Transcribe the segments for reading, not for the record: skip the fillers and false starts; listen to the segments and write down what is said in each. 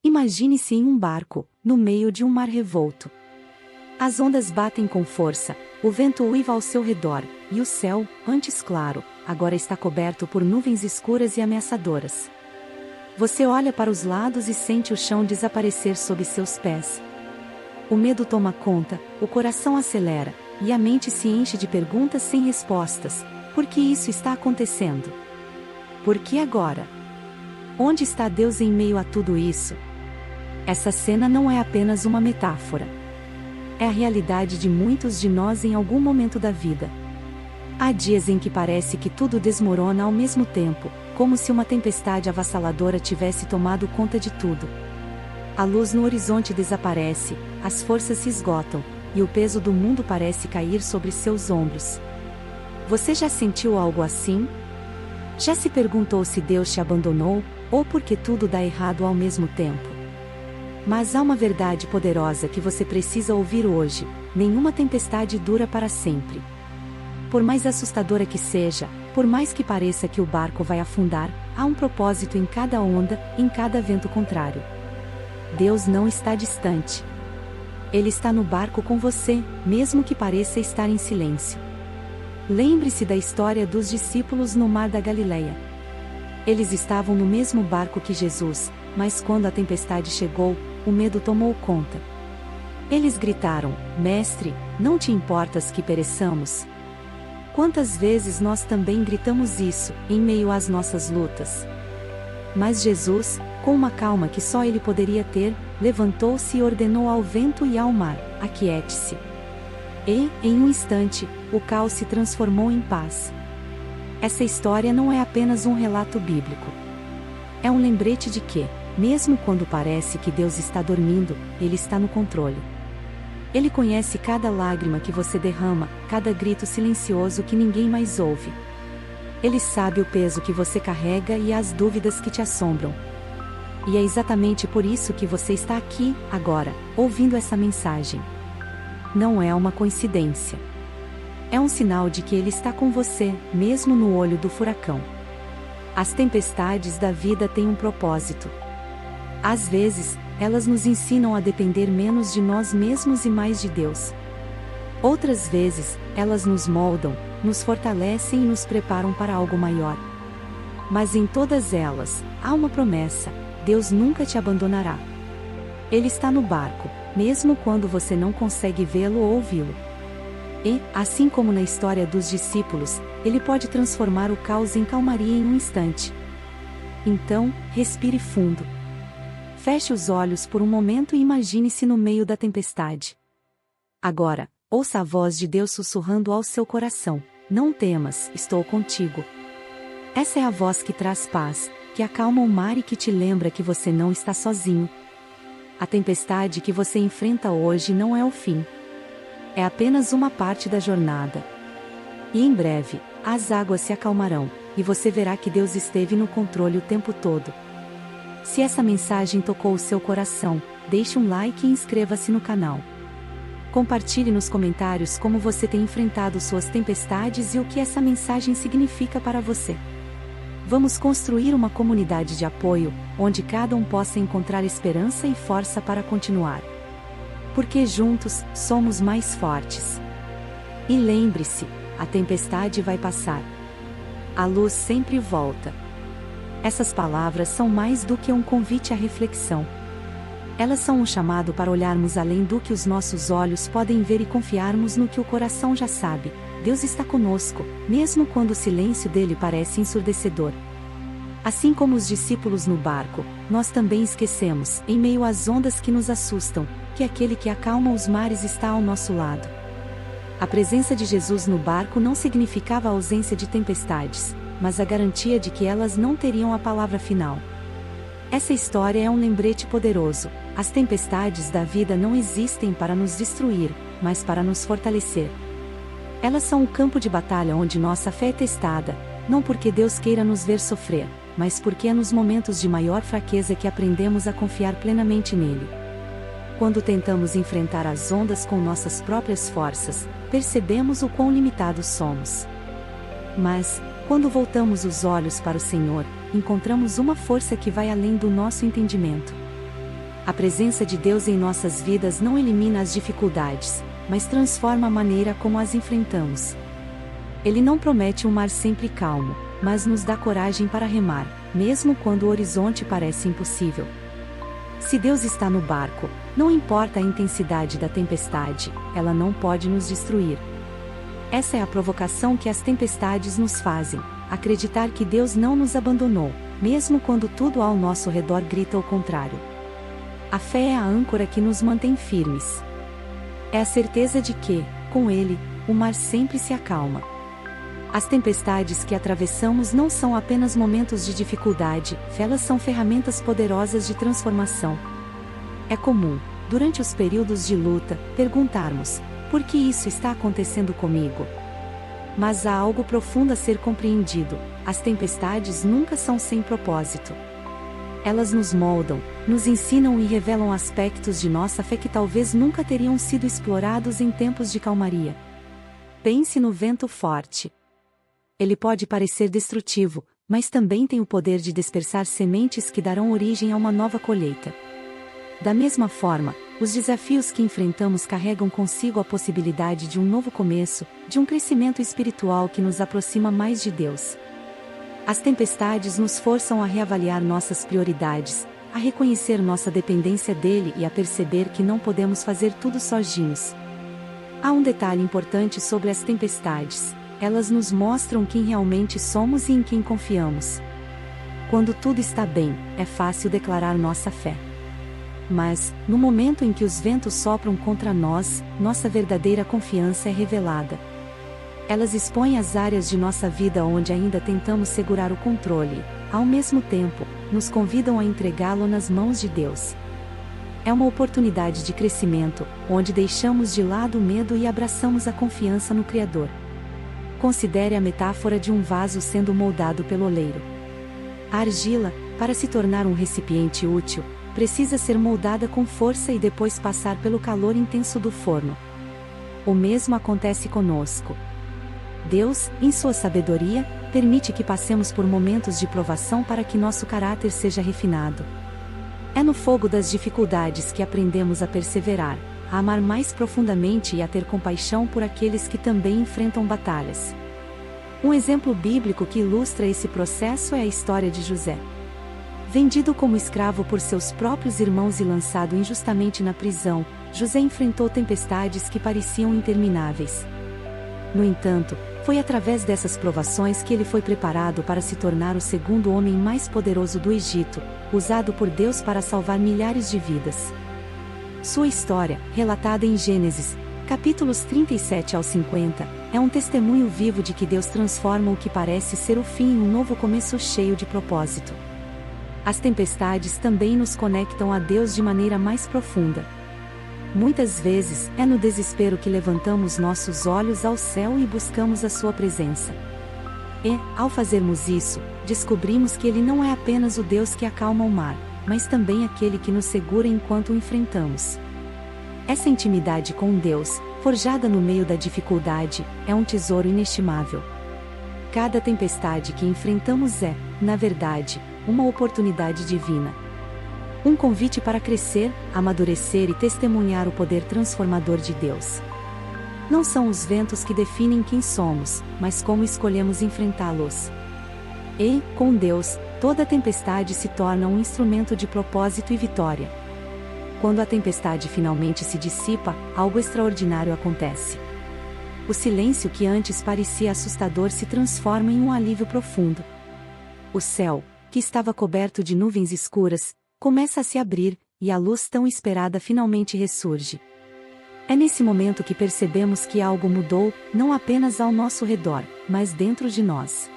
Imagine-se em um barco, no meio de um mar revolto. As ondas batem com força, o vento uiva ao seu redor, e o céu, antes claro, agora está coberto por nuvens escuras e ameaçadoras. Você olha para os lados e sente o chão desaparecer sob seus pés. O medo toma conta, o coração acelera, e a mente se enche de perguntas sem respostas. Por que isso está acontecendo? Por que agora? Onde está Deus em meio a tudo isso? Essa cena não é apenas uma metáfora. É a realidade de muitos de nós em algum momento da vida. Há dias em que parece que tudo desmorona ao mesmo tempo, como se uma tempestade avassaladora tivesse tomado conta de tudo. A luz no horizonte desaparece, as forças se esgotam, e o peso do mundo parece cair sobre seus ombros. Você já sentiu algo assim? Já se perguntou se Deus te abandonou, ou por que tudo dá errado ao mesmo tempo? Mas há uma verdade poderosa que você precisa ouvir hoje: nenhuma tempestade dura para sempre. Por mais assustadora que seja, por mais que pareça que o barco vai afundar, há um propósito em cada onda, em cada vento contrário. Deus não está distante. Ele está no barco com você, mesmo que pareça estar em silêncio. Lembre-se da história dos discípulos no Mar da Galileia. Eles estavam no mesmo barco que Jesus, mas quando a tempestade chegou, o medo tomou conta. Eles gritaram: Mestre, não te importas que pereçamos? Quantas vezes nós também gritamos isso, em meio às nossas lutas? Mas Jesus, com uma calma que só ele poderia ter, levantou-se e ordenou ao vento e ao mar: aquiete-se. E, em um instante, o caos se transformou em paz. Essa história não é apenas um relato bíblico. É um lembrete de que, mesmo quando parece que Deus está dormindo, Ele está no controle. Ele conhece cada lágrima que você derrama, cada grito silencioso que ninguém mais ouve. Ele sabe o peso que você carrega e as dúvidas que te assombram. E é exatamente por isso que você está aqui, agora, ouvindo essa mensagem. Não é uma coincidência. É um sinal de que Ele está com você, mesmo no olho do furacão. As tempestades da vida têm um propósito. Às vezes, elas nos ensinam a depender menos de nós mesmos e mais de Deus. Outras vezes, elas nos moldam, nos fortalecem e nos preparam para algo maior. Mas em todas elas, há uma promessa: Deus nunca te abandonará. Ele está no barco, mesmo quando você não consegue vê-lo ou ouvi-lo. E, assim como na história dos discípulos, Ele pode transformar o caos em calmaria em um instante. Então, respire fundo. Feche os olhos por um momento e imagine-se no meio da tempestade. Agora, ouça a voz de Deus sussurrando ao seu coração: não temas, estou contigo. Essa é a voz que traz paz, que acalma o mar e que te lembra que você não está sozinho. A tempestade que você enfrenta hoje não é o fim. É apenas uma parte da jornada. E em breve, as águas se acalmarão, e você verá que Deus esteve no controle o tempo todo. Se essa mensagem tocou o seu coração, deixe um like e inscreva-se no canal. Compartilhe nos comentários como você tem enfrentado suas tempestades e o que essa mensagem significa para você. Vamos construir uma comunidade de apoio, onde cada um possa encontrar esperança e força para continuar. Porque juntos, somos mais fortes. E lembre-se, a tempestade vai passar. A luz sempre volta. Essas palavras são mais do que um convite à reflexão. Elas são um chamado para olharmos além do que os nossos olhos podem ver e confiarmos no que o coração já sabe: Deus está conosco, mesmo quando o silêncio dele parece ensurdecedor. Assim como os discípulos no barco, nós também esquecemos, em meio às ondas que nos assustam, que aquele que acalma os mares está ao nosso lado. A presença de Jesus no barco não significava a ausência de tempestades, mas a garantia de que elas não teriam a palavra final. Essa história é um lembrete poderoso: as tempestades da vida não existem para nos destruir, mas para nos fortalecer. Elas são o campo de batalha onde nossa fé é testada, não porque Deus queira nos ver sofrer, mas porque é nos momentos de maior fraqueza que aprendemos a confiar plenamente nele. Quando tentamos enfrentar as ondas com nossas próprias forças, percebemos o quão limitados somos. Mas, quando voltamos os olhos para o Senhor, encontramos uma força que vai além do nosso entendimento. A presença de Deus em nossas vidas não elimina as dificuldades, mas transforma a maneira como as enfrentamos. Ele não promete um mar sempre calmo, mas nos dá coragem para remar, mesmo quando o horizonte parece impossível. Se Deus está no barco, não importa a intensidade da tempestade, ela não pode nos destruir. Essa é a provocação que as tempestades nos fazem, acreditar que Deus não nos abandonou, mesmo quando tudo ao nosso redor grita o contrário. A fé é a âncora que nos mantém firmes. É a certeza de que, com Ele, o mar sempre se acalma. As tempestades que atravessamos não são apenas momentos de dificuldade, elas são ferramentas poderosas de transformação. É comum, durante os períodos de luta, perguntarmos: por que isso está acontecendo comigo? Mas há algo profundo a ser compreendido: as tempestades nunca são sem propósito. Elas nos moldam, nos ensinam e revelam aspectos de nossa fé que talvez nunca teriam sido explorados em tempos de calmaria. Pense no vento forte. Ele pode parecer destrutivo, mas também tem o poder de dispersar sementes que darão origem a uma nova colheita. Da mesma forma, os desafios que enfrentamos carregam consigo a possibilidade de um novo começo, de um crescimento espiritual que nos aproxima mais de Deus. As tempestades nos forçam a reavaliar nossas prioridades, a reconhecer nossa dependência dele e a perceber que não podemos fazer tudo sozinhos. Há um detalhe importante sobre as tempestades: elas nos mostram quem realmente somos e em quem confiamos. Quando tudo está bem, é fácil declarar nossa fé. Mas, no momento em que os ventos sopram contra nós, nossa verdadeira confiança é revelada. Elas expõem as áreas de nossa vida onde ainda tentamos segurar o controle, ao mesmo tempo, nos convidam a entregá-lo nas mãos de Deus. É uma oportunidade de crescimento, onde deixamos de lado o medo e abraçamos a confiança no Criador. Considere a metáfora de um vaso sendo moldado pelo oleiro. A argila, para se tornar um recipiente útil, precisa ser moldada com força e depois passar pelo calor intenso do forno. O mesmo acontece conosco. Deus, em sua sabedoria, permite que passemos por momentos de provação para que nosso caráter seja refinado. É no fogo das dificuldades que aprendemos a perseverar, a amar mais profundamente e a ter compaixão por aqueles que também enfrentam batalhas. Um exemplo bíblico que ilustra esse processo é a história de José. Vendido como escravo por seus próprios irmãos e lançado injustamente na prisão, José enfrentou tempestades que pareciam intermináveis. No entanto, foi através dessas provações que ele foi preparado para se tornar o segundo homem mais poderoso do Egito, usado por Deus para salvar milhares de vidas. Sua história, relatada em Gênesis, capítulos 37 ao 50, é um testemunho vivo de que Deus transforma o que parece ser o fim em um novo começo cheio de propósito. As tempestades também nos conectam a Deus de maneira mais profunda. Muitas vezes, é no desespero que levantamos nossos olhos ao céu e buscamos a sua presença. E, ao fazermos isso, descobrimos que Ele não é apenas o Deus que acalma o mar, mas também aquele que nos segura enquanto o enfrentamos. Essa intimidade com Deus, forjada no meio da dificuldade, é um tesouro inestimável. Cada tempestade que enfrentamos é, na verdade, uma oportunidade divina. Um convite para crescer, amadurecer e testemunhar o poder transformador de Deus. Não são os ventos que definem quem somos, mas como escolhemos enfrentá-los. E, com Deus, toda tempestade se torna um instrumento de propósito e vitória. Quando a tempestade finalmente se dissipa, algo extraordinário acontece. O silêncio que antes parecia assustador se transforma em um alívio profundo. O céu, que estava coberto de nuvens escuras, começa a se abrir, e a luz tão esperada finalmente ressurge. É nesse momento que percebemos que algo mudou, não apenas ao nosso redor, mas dentro de nós.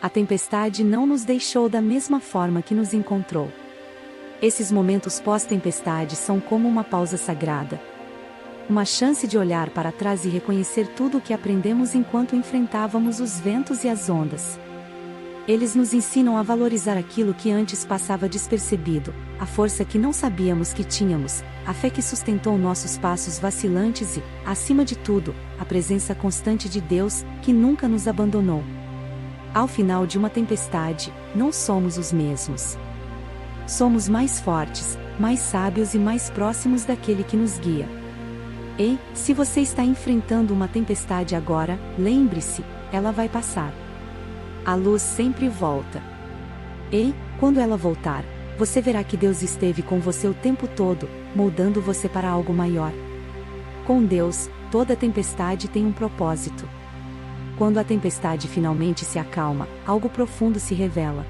A tempestade não nos deixou da mesma forma que nos encontrou. Esses momentos pós-tempestade são como uma pausa sagrada. Uma chance de olhar para trás e reconhecer tudo o que aprendemos enquanto enfrentávamos os ventos e as ondas. Eles nos ensinam a valorizar aquilo que antes passava despercebido, a força que não sabíamos que tínhamos, a fé que sustentou nossos passos vacilantes e, acima de tudo, a presença constante de Deus, que nunca nos abandonou. Ao final de uma tempestade, não somos os mesmos. Somos mais fortes, mais sábios e mais próximos daquele que nos guia. E, se você está enfrentando uma tempestade agora, lembre-se, ela vai passar. A luz sempre volta. E, quando ela voltar, você verá que Deus esteve com você o tempo todo, moldando você para algo maior. Com Deus, toda tempestade tem um propósito. Quando a tempestade finalmente se acalma, algo profundo se revela.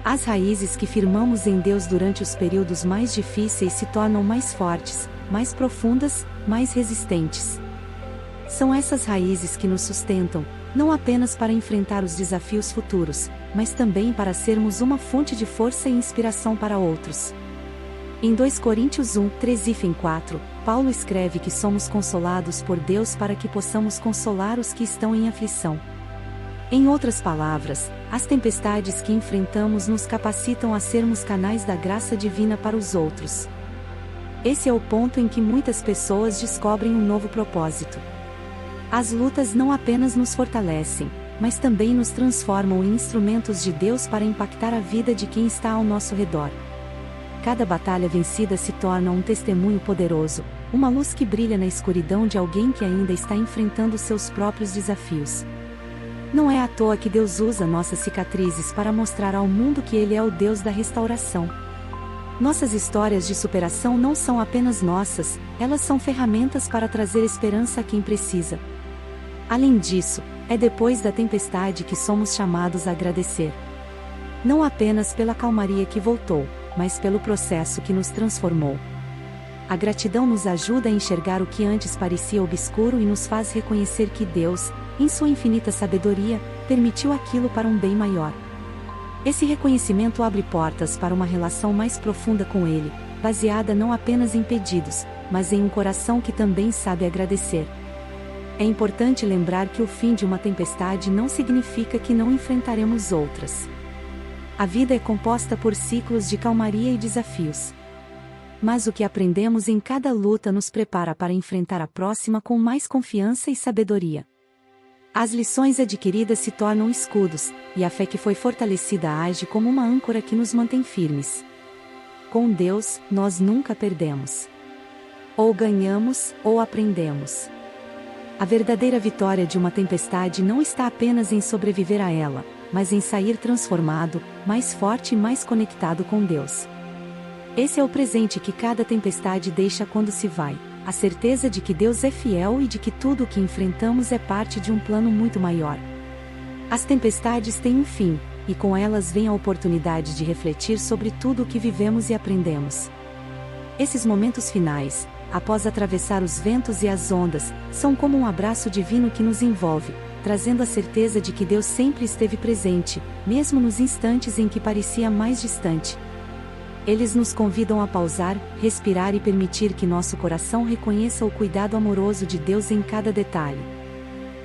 As raízes que firmamos em Deus durante os períodos mais difíceis se tornam mais fortes, mais profundas, mais resistentes. São essas raízes que nos sustentam, não apenas para enfrentar os desafios futuros, mas também para sermos uma fonte de força e inspiração para outros. Em 2 Coríntios 1, 3-4, Paulo escreve que somos consolados por Deus para que possamos consolar os que estão em aflição. Em outras palavras, as tempestades que enfrentamos nos capacitam a sermos canais da graça divina para os outros. Esse é o ponto em que muitas pessoas descobrem um novo propósito. As lutas não apenas nos fortalecem, mas também nos transformam em instrumentos de Deus para impactar a vida de quem está ao nosso redor. Cada batalha vencida se torna um testemunho poderoso, uma luz que brilha na escuridão de alguém que ainda está enfrentando seus próprios desafios. Não é à toa que Deus usa nossas cicatrizes para mostrar ao mundo que Ele é o Deus da restauração. Nossas histórias de superação não são apenas nossas, elas são ferramentas para trazer esperança a quem precisa. Além disso, é depois da tempestade que somos chamados a agradecer. Não apenas pela calmaria que voltou, mas pelo processo que nos transformou. A gratidão nos ajuda a enxergar o que antes parecia obscuro e nos faz reconhecer que Deus, em sua infinita sabedoria, permitiu aquilo para um bem maior. Esse reconhecimento abre portas para uma relação mais profunda com Ele, baseada não apenas em pedidos, mas em um coração que também sabe agradecer. É importante lembrar que o fim de uma tempestade não significa que não enfrentaremos outras. A vida é composta por ciclos de calmaria e desafios. Mas o que aprendemos em cada luta nos prepara para enfrentar a próxima com mais confiança e sabedoria. As lições adquiridas se tornam escudos, e a fé que foi fortalecida age como uma âncora que nos mantém firmes. Com Deus, nós nunca perdemos. Ou ganhamos, ou aprendemos. A verdadeira vitória de uma tempestade não está apenas em sobreviver a ela, mas em sair transformado, mais forte e mais conectado com Deus. Esse é o presente que cada tempestade deixa quando se vai, a certeza de que Deus é fiel e de que tudo o que enfrentamos é parte de um plano muito maior. As tempestades têm um fim, e com elas vem a oportunidade de refletir sobre tudo o que vivemos e aprendemos. Esses momentos finais, após atravessar os ventos e as ondas, são como um abraço divino que nos envolve, trazendo a certeza de que Deus sempre esteve presente, mesmo nos instantes em que parecia mais distante. Eles nos convidam a pausar, respirar e permitir que nosso coração reconheça o cuidado amoroso de Deus em cada detalhe.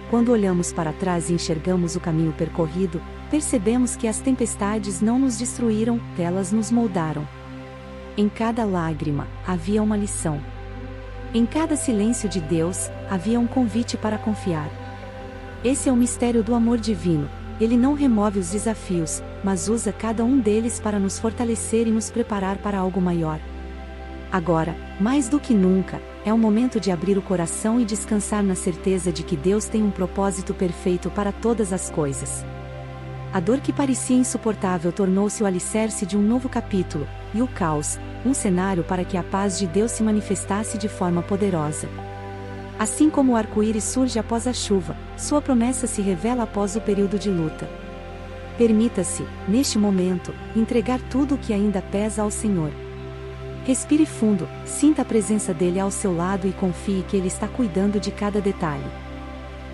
Quando olhamos para trás e enxergamos o caminho percorrido, percebemos que as tempestades não nos destruíram, elas nos moldaram. Em cada lágrima, havia uma lição. Em cada silêncio de Deus, havia um convite para confiar. Esse é o mistério do amor divino. Ele não remove os desafios, mas usa cada um deles para nos fortalecer e nos preparar para algo maior. Agora, mais do que nunca, é o momento de abrir o coração e descansar na certeza de que Deus tem um propósito perfeito para todas as coisas. A dor que parecia insuportável tornou-se o alicerce de um novo capítulo, e o caos, um cenário para que a paz de Deus se manifestasse de forma poderosa. Assim como o arco-íris surge após a chuva, sua promessa se revela após o período de luta. Permita-se, neste momento, entregar tudo o que ainda pesa ao Senhor. Respire fundo, sinta a presença dele ao seu lado e confie que ele está cuidando de cada detalhe.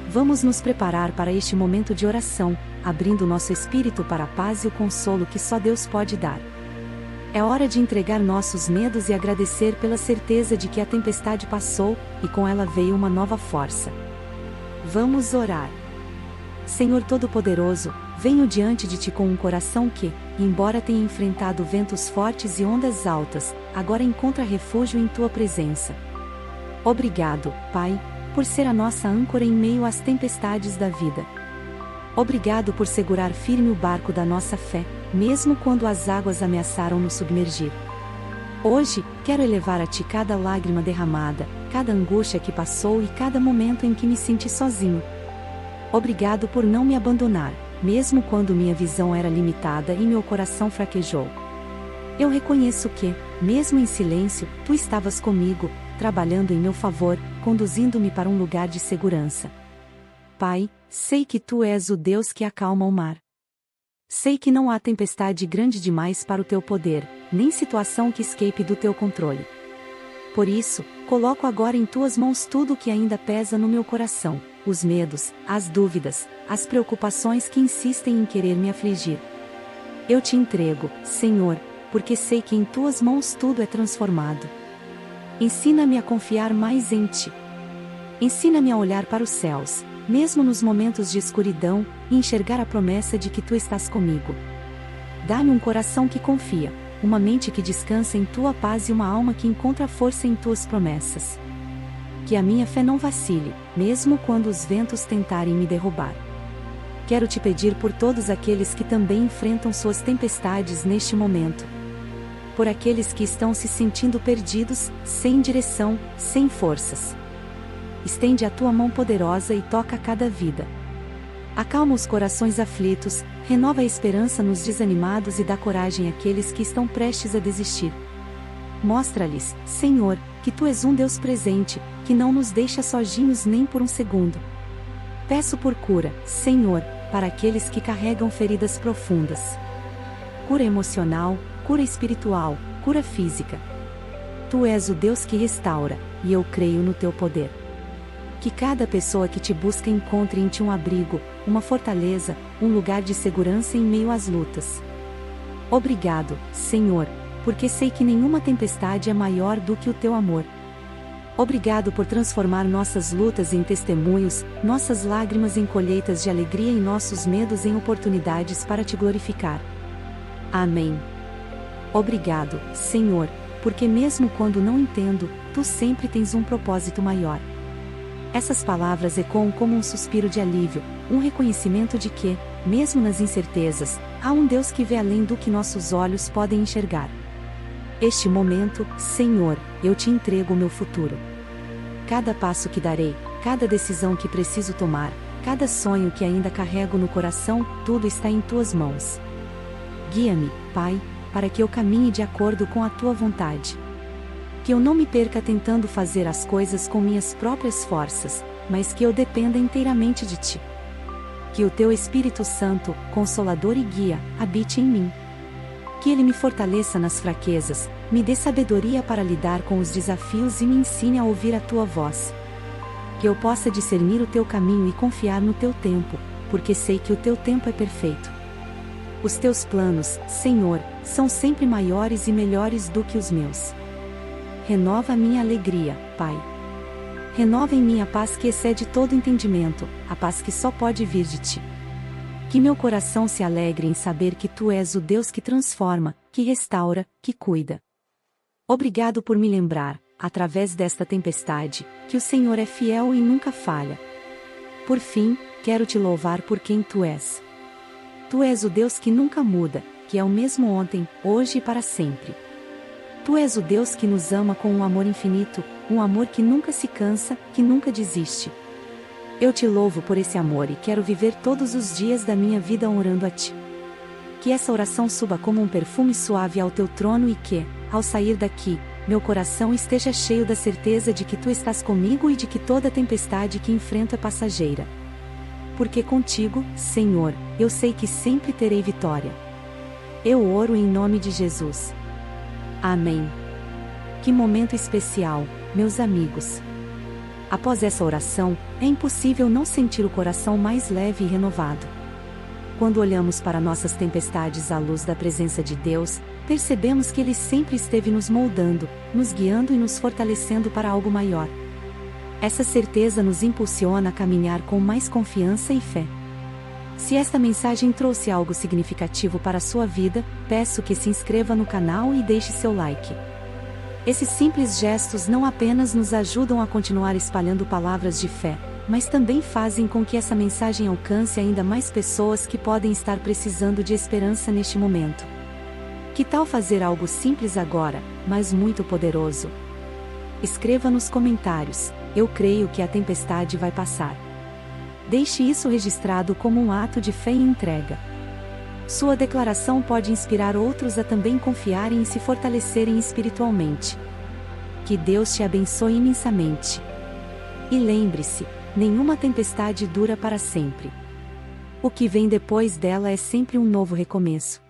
Vamos nos preparar para este momento de oração, abrindo nosso espírito para a paz e o consolo que só Deus pode dar. É hora de entregar nossos medos e agradecer pela certeza de que a tempestade passou, e com ela veio uma nova força. Vamos orar. Senhor Todo-Poderoso, venho diante de Ti com um coração que, embora tenha enfrentado ventos fortes e ondas altas, agora encontra refúgio em Tua presença. Obrigado, Pai, por ser a nossa âncora em meio às tempestades da vida. Obrigado por segurar firme o barco da nossa fé, mesmo quando as águas ameaçaram nos submergir. Hoje, quero elevar a Ti cada lágrima derramada, cada angústia que passou e cada momento em que me senti sozinho. Obrigado por não me abandonar, mesmo quando minha visão era limitada e meu coração fraquejou. Eu reconheço que, mesmo em silêncio, Tu estavas comigo, trabalhando em meu favor, conduzindo-me para um lugar de segurança. Pai, sei que Tu és o Deus que acalma o mar. Sei que não há tempestade grande demais para o Teu poder, nem situação que escape do Teu controle. Por isso, coloco agora em Tuas mãos tudo o que ainda pesa no meu coração, os medos, as dúvidas, as preocupações que insistem em querer me afligir. Eu Te entrego, Senhor, porque sei que em Tuas mãos tudo é transformado. Ensina-me a confiar mais em Ti. Ensina-me a olhar para os céus, mesmo nos momentos de escuridão, e enxergar a promessa de que Tu estás comigo. Dá-me um coração que confia, uma mente que descansa em Tua paz e uma alma que encontra força em Tuas promessas. Que a minha fé não vacile, mesmo quando os ventos tentarem me derrubar. Quero Te pedir por todos aqueles que também enfrentam suas tempestades neste momento. Por aqueles que estão se sentindo perdidos, sem direção, sem forças. Estende a Tua mão poderosa e toca cada vida. Acalma os corações aflitos, renova a esperança nos desanimados e dá coragem àqueles que estão prestes a desistir. Mostra-lhes, Senhor, que Tu és um Deus presente, que não nos deixa sozinhos nem por um segundo. Peço por cura, Senhor, para aqueles que carregam feridas profundas. Cura emocional, cura espiritual, cura física. Tu és o Deus que restaura, e eu creio no Teu poder. Que cada pessoa que Te busca encontre em Ti um abrigo, uma fortaleza, um lugar de segurança em meio às lutas. Obrigado, Senhor, porque sei que nenhuma tempestade é maior do que o Teu amor. Obrigado por transformar nossas lutas em testemunhos, nossas lágrimas em colheitas de alegria e nossos medos em oportunidades para Te glorificar. Amém. Obrigado, Senhor, porque mesmo quando não entendo, Tu sempre tens um propósito maior. Essas palavras ecoam como um suspiro de alívio, um reconhecimento de que, mesmo nas incertezas, há um Deus que vê além do que nossos olhos podem enxergar. Este momento, Senhor, eu Te entrego o meu futuro. Cada passo que darei, cada decisão que preciso tomar, cada sonho que ainda carrego no coração, tudo está em Tuas mãos. Guia-me, Pai, para que eu caminhe de acordo com a Tua vontade. Que eu não me perca tentando fazer as coisas com minhas próprias forças, mas que eu dependa inteiramente de Ti. Que o Teu Espírito Santo, Consolador e Guia, habite em mim. Que Ele me fortaleça nas fraquezas, me dê sabedoria para lidar com os desafios e me ensine a ouvir a Tua voz. Que eu possa discernir o Teu caminho e confiar no Teu tempo, porque sei que o Teu tempo é perfeito. Os Teus planos, Senhor, são sempre maiores e melhores do que os meus. Renova a minha alegria, Pai. Renova em mim a paz que excede todo entendimento, a paz que só pode vir de Ti. Que meu coração se alegre em saber que Tu és o Deus que transforma, que restaura, que cuida. Obrigado por me lembrar, através desta tempestade, que o Senhor é fiel e nunca falha. Por fim, quero Te louvar por quem Tu és. Tu és o Deus que nunca muda, que é o mesmo ontem, hoje e para sempre. Tu és o Deus que nos ama com um amor infinito, um amor que nunca se cansa, que nunca desiste. Eu Te louvo por esse amor e quero viver todos os dias da minha vida honrando a Ti. Que essa oração suba como um perfume suave ao Teu trono e que, ao sair daqui, meu coração esteja cheio da certeza de que Tu estás comigo e de que toda tempestade que enfrento é passageira. Porque contigo, Senhor, eu sei que sempre terei vitória. Eu oro em nome de Jesus. Amém. Que momento especial, meus amigos. Após essa oração, é impossível não sentir o coração mais leve e renovado. Quando olhamos para nossas tempestades à luz da presença de Deus, percebemos que Ele sempre esteve nos moldando, nos guiando e nos fortalecendo para algo maior. Essa certeza nos impulsiona a caminhar com mais confiança e fé. Se esta mensagem trouxe algo significativo para a sua vida, peço que se inscreva no canal e deixe seu like. Esses simples gestos não apenas nos ajudam a continuar espalhando palavras de fé, mas também fazem com que essa mensagem alcance ainda mais pessoas que podem estar precisando de esperança neste momento. Que tal fazer algo simples agora, mas muito poderoso? Escreva nos comentários: eu creio que a tempestade vai passar. Deixe isso registrado como um ato de fé e entrega. Sua declaração pode inspirar outros a também confiarem e se fortalecerem espiritualmente. Que Deus te abençoe imensamente. E lembre-se, nenhuma tempestade dura para sempre. O que vem depois dela é sempre um novo recomeço.